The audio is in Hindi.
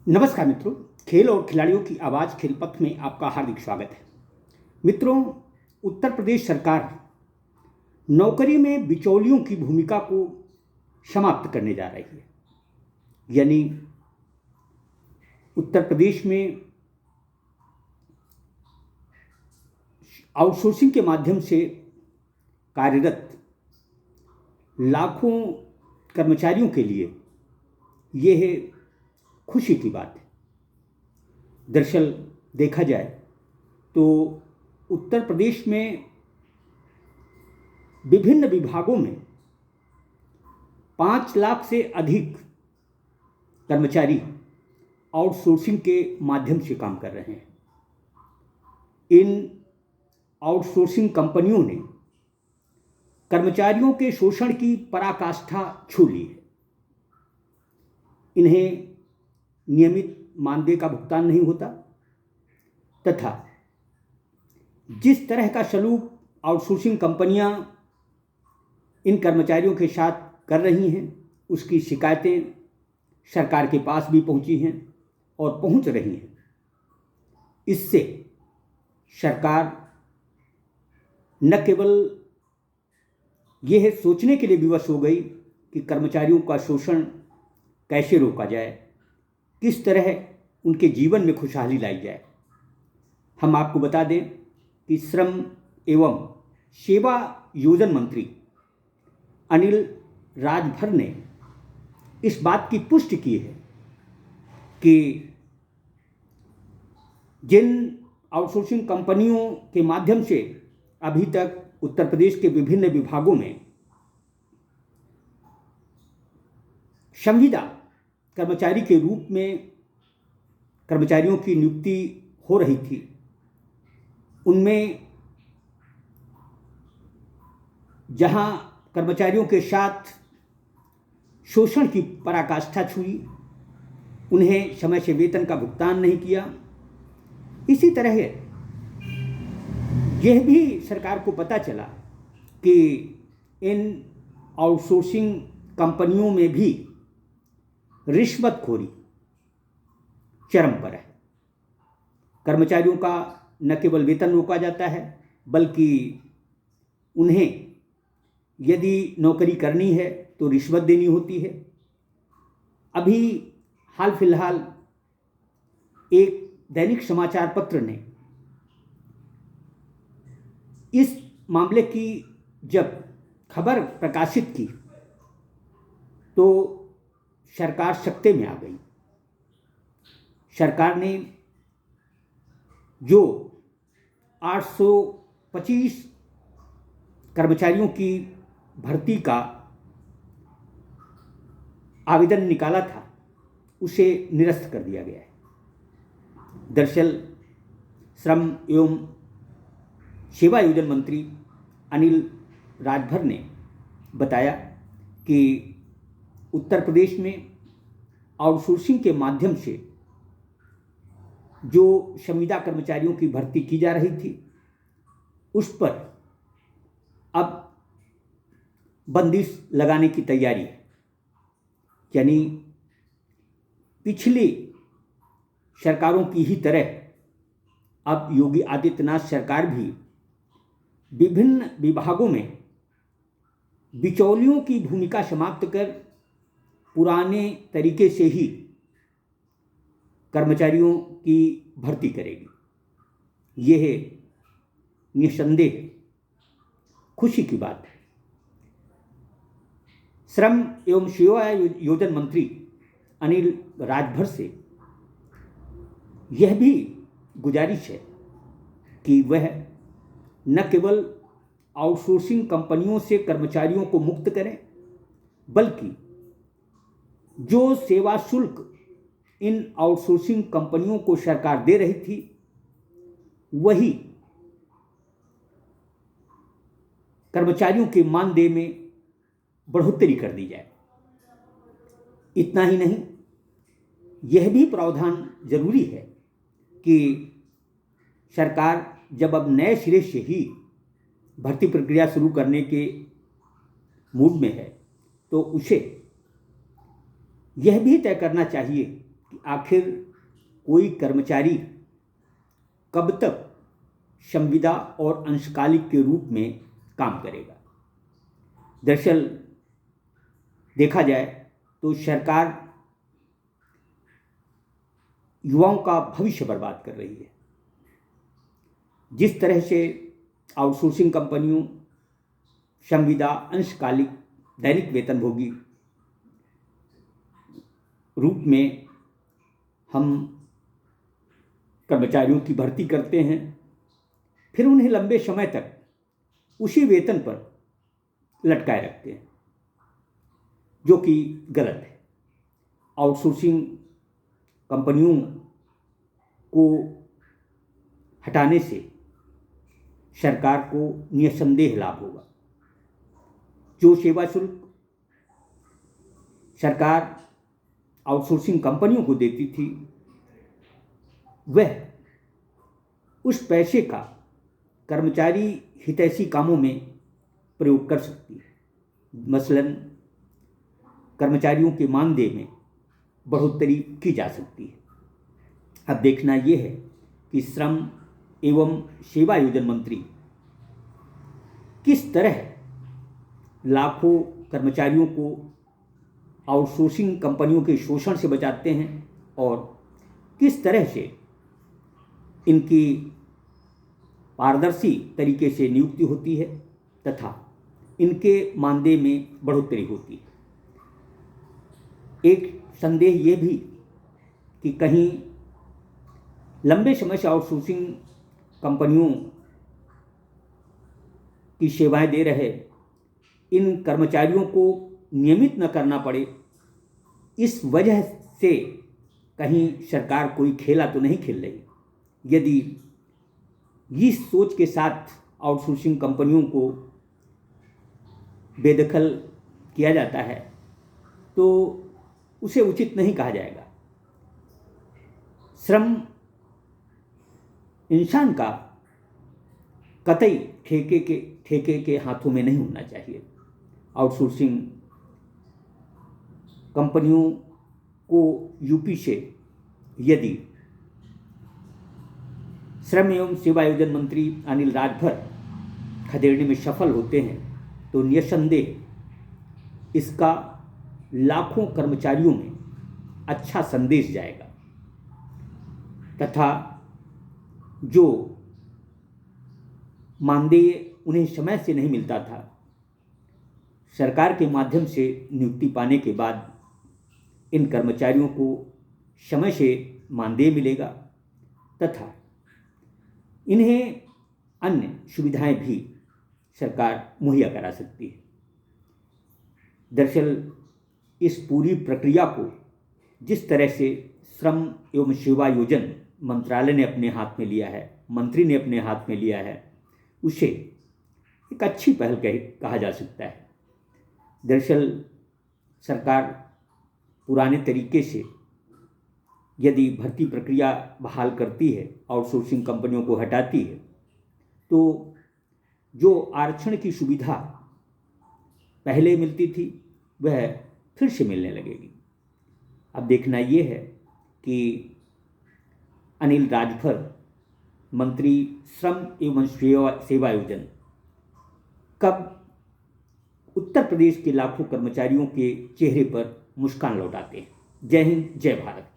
नमस्कार मित्रों, खेल और खिलाड़ियों की आवाज़ खेलपथ में आपका हार्दिक स्वागत है। मित्रों, उत्तर प्रदेश सरकार नौकरी में बिचौलियों की भूमिका को समाप्त करने जा रही है। यानी उत्तर प्रदेश में आउटसोर्सिंग के माध्यम से कार्यरत लाखों कर्मचारियों के लिए यह खुशी की बात है। दरअसल देखा जाए तो उत्तर प्रदेश में विभिन्न विभागों में 5 लाख से अधिक कर्मचारी आउटसोर्सिंग के माध्यम से काम कर रहे हैं। इन आउटसोर्सिंग कंपनियों ने कर्मचारियों के शोषण की पराकाष्ठा छू ली है। इन्हें नियमित मानदेय का भुगतान नहीं होता तथा जिस तरह का सलूक आउटसोर्सिंग कंपनियां इन कर्मचारियों के साथ कर रही हैं, उसकी शिकायतें सरकार के पास भी पहुंची हैं और पहुंच रही हैं। इससे सरकार न केवल यह सोचने के लिए विवश हो गई कि कर्मचारियों का शोषण कैसे रोका जाए, किस तरह उनके जीवन में खुशहाली लाई जाए। हम आपको बता दें कि श्रम एवं सेवा योजन मंत्री अनिल राजभर ने इस बात की पुष्टि की है कि जिन आउटसोर्सिंग कंपनियों के माध्यम से अभी तक उत्तर प्रदेश के विभिन्न विभागों में संविदा कर्मचारी के रूप में कर्मचारियों की नियुक्ति हो रही थी, उनमें जहां कर्मचारियों के साथ शोषण की पराकाष्ठा छुई, उन्हें समय से वेतन का भुगतान नहीं किया। इसी तरह यह भी सरकार को पता चला कि इन आउटसोर्सिंग कंपनियों में भी रिश्वतखोरी चरम पर है। कर्मचारियों का न केवल वेतन रोका जाता है, बल्कि उन्हें यदि नौकरी करनी है तो रिश्वत देनी होती है। अभी हाल फिलहाल एक दैनिक समाचार पत्र ने इस मामले की जब खबर प्रकाशित की तो सरकार सख्ते में आ गई। सरकार ने जो 825 कर्मचारियों की भर्ती का आवेदन निकाला था, उसे निरस्त कर दिया गया है। दरअसल श्रम एवं सेवा योजन मंत्री अनिल राजभर ने बताया कि उत्तर प्रदेश में आउटसोर्सिंग के माध्यम से जो संविदा कर्मचारियों की भर्ती की जा रही थी, उस पर अब बंदिश लगाने की तैयारी है। यानी पिछली सरकारों की ही तरह अब योगी आदित्यनाथ सरकार भी विभिन्न विभागों में बिचौलियों की भूमिका समाप्त कर पुराने तरीके से ही कर्मचारियों की भर्ती करेगी। यह निस्संदेह खुशी की बात है। श्रम एवं सेवा योजन मंत्री अनिल राजभर से यह भी गुजारिश है कि वह न केवल आउटसोर्सिंग कंपनियों से कर्मचारियों को मुक्त करें, बल्कि जो सेवा शुल्क इन आउटसोर्सिंग कंपनियों को सरकार दे रही थी, वही कर्मचारियों के मानदेय में बढ़ोतरी कर दी जाए। इतना ही नहीं, यह भी प्रावधान जरूरी है कि सरकार जब अब नए सिरे से ही भर्ती प्रक्रिया शुरू करने के मूड में है, तो उसे यह भी तय करना चाहिए कि आखिर कोई कर्मचारी कब तक संविदा और अंशकालिक के रूप में काम करेगा। दरअसल देखा जाए तो सरकार युवाओं का भविष्य बर्बाद कर रही है। जिस तरह से आउटसोर्सिंग कंपनियों संविदा, अंशकालिक, दैनिक वेतनभोगी रूप में हम कर्मचारियों की भर्ती करते हैं, फिर उन्हें लंबे समय तक उसी वेतन पर लटकाए रखते हैं, जो कि गलत है। आउटसोर्सिंग कंपनियों को हटाने से सरकार को निस्संदेह लाभ होगा। जो सेवा शुल्क सरकार आउटसोर्सिंग कंपनियों को देती थी, वह उस पैसे का कर्मचारी हितैषी कामों में प्रयोग कर सकती है। मसलन कर्मचारियों के मानदेय में बढ़ोतरी की जा सकती है। अब देखना यह है कि श्रम एवं सेवायोजन मंत्री किस तरह लाखों कर्मचारियों को आउटसोर्सिंग कंपनियों के शोषण से बचाते हैं और किस तरह से इनकी पारदर्शी तरीके से नियुक्ति होती है तथा इनके मानदेय में बढ़ोतरी होती है। एक संदेह ये भी कि कहीं लंबे समय से आउटसोर्सिंग कंपनियों की सेवाएं दे रहे इन कर्मचारियों को नियमित न करना पड़े, इस वजह से कहीं सरकार कोई खेला तो नहीं खेल रही। यदि इस सोच के साथ आउटसोर्सिंग कंपनियों को बेदखल किया जाता है तो उसे उचित नहीं कहा जाएगा। श्रम इंसान का कतई ठेके के हाथों में नहीं होना चाहिए। आउटसोर्सिंग कंपनियों को यूपी से यदि श्रम एवं सेवायोजन मंत्री अनिल राजभर खदेड़ने में सफल होते हैं तो निस्संदेह इसका लाखों कर्मचारियों में अच्छा संदेश जाएगा तथा जो मानदेय उन्हें समय से नहीं मिलता था, सरकार के माध्यम से नियुक्ति पाने के बाद इन कर्मचारियों को समय से मानदेय मिलेगा तथा इन्हें अन्य सुविधाएं भी सरकार मुहैया करा सकती है। दरअसल इस पूरी प्रक्रिया को जिस तरह से श्रम एवं सेवायोजन मंत्रालय ने अपने हाथ में लिया है, मंत्री ने अपने हाथ में लिया है, उसे एक अच्छी पहल कहा जा सकता है। दरअसल सरकार पुराने तरीके से यदि भर्ती प्रक्रिया बहाल करती है, आउटसोर्सिंग कंपनियों को हटाती है, तो जो आरक्षण की सुविधा पहले मिलती थी वह फिर से मिलने लगेगी। अब देखना ये है कि अनिल राजभर मंत्री श्रम एवं सेवायोजन कब उत्तर प्रदेश के लाखों कर्मचारियों के चेहरे पर मुस्कान लौटाते हैं। जय हिंद, जय भारत।